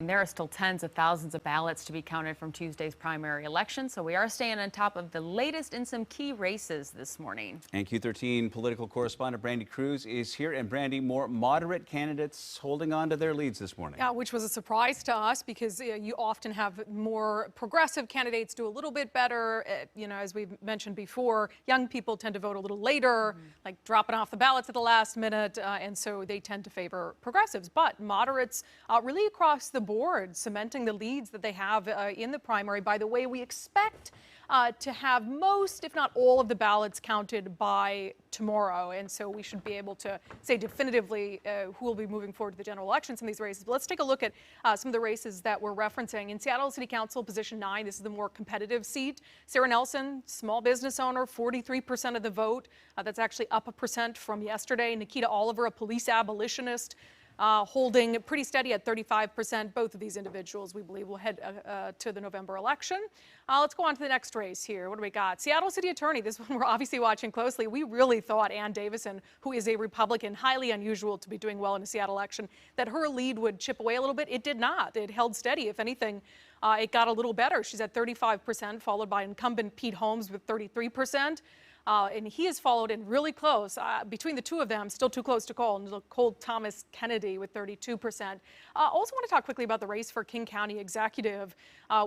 And there are still tens of thousands of ballots to be counted from Tuesday's primary election, so we are staying on top of the latest in some key races this morning. And Q13 political correspondent Brandi Kruse is here. And Brandi, more moderate candidates holding on to their leads this morning. Yeah, which was a surprise to us because you often have more progressive candidates do a little bit better. As we've mentioned before, young people tend to vote a little later, like dropping off the ballots at the last minute, and so they tend to favor progressives. But moderates really across the board, cementing the leads that they have in the primary. By the way, we expect to have most, if not all, of the ballots counted by tomorrow. And so we should be able to say definitively who will be moving forward to the general elections in these races. But let's take a look at some of the races that we're referencing. In Seattle City Council, position 9, this is the more competitive seat. Sarah Nelson, small business owner, 43% of the vote. That's actually up 1% from yesterday. Nikita Oliver, a police abolitionist, holding pretty steady at 35%. Both of these individuals, we believe, will head to the November election. Let's go on to the next race here. What do we got? Seattle City Attorney. This one we're obviously watching closely. We really thought Ann Davison, who is a Republican, highly unusual to be doing well in a Seattle election, that her lead would chip away a little bit. It did not. It held steady. If anything, it got a little better. She's at 35%, followed by incumbent Pete Holmes with 33%. And he is followed in really close, between the two of them, still too close to call, Nicole Thomas Kennedy with 32%. Also want to talk quickly about the race for King County Executive,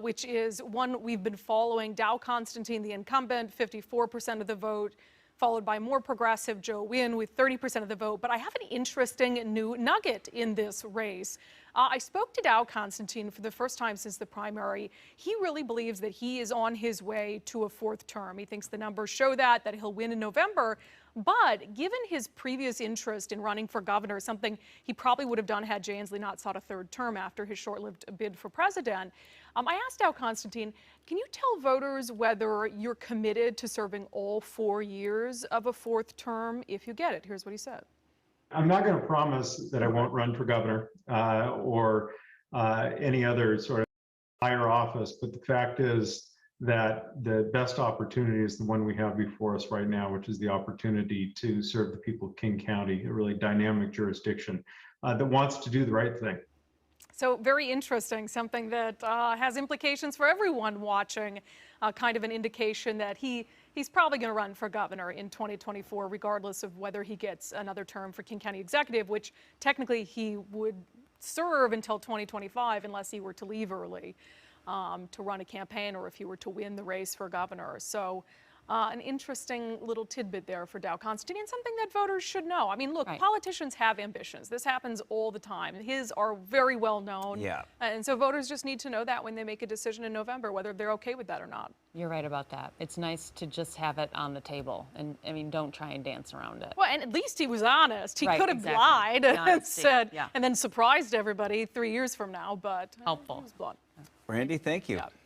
which is one we've been following. Dow Constantine, the incumbent, 54% of the vote, followed by more progressive Joe Wynn with 30% of the vote. But I have an interesting new nugget in this race. I spoke to Dow Constantine for the first time since the primary. He really believes that he is on his way to a fourth term. He thinks the numbers show that he'll win in November. But given his previous interest in running for governor, something he probably would have done had Jay Inslee not sought a third term after his short-lived bid for president, I asked Dow Constantine, can you tell voters whether you're committed to serving all 4 years of a fourth term if you get it? Here's what he said. I'm not going to promise that I won't run for governor or any other sort of higher office, but the fact is that the best opportunity is the one we have before us right now, which is the opportunity to serve the people of King County, a really dynamic jurisdiction that wants to do the right thing. So very interesting, something that has implications for everyone watching, kind of an indication that he's probably going to run for governor in 2024, regardless of whether he gets another term for King County Executive, which technically he would serve until 2025 unless he were to leave early to run a campaign or if he were to win the race for governor. So an interesting little tidbit there for Dow Constantine, and something that voters should know. I mean, look, Right. Politicians have ambitions. This happens all the time. His are very well known. Yeah. And so voters just need to know that when they make a decision in November, whether they're okay with that or not. You're right about that. It's nice to just have it on the table, and I mean, don't try and dance around it. Well, and at least he was honest. He Right, could have exactly. lied The and honesty, said, yeah. and then surprised everybody 3 years from now, but Helpful. he was blunt. Brandi, thank you. Yeah.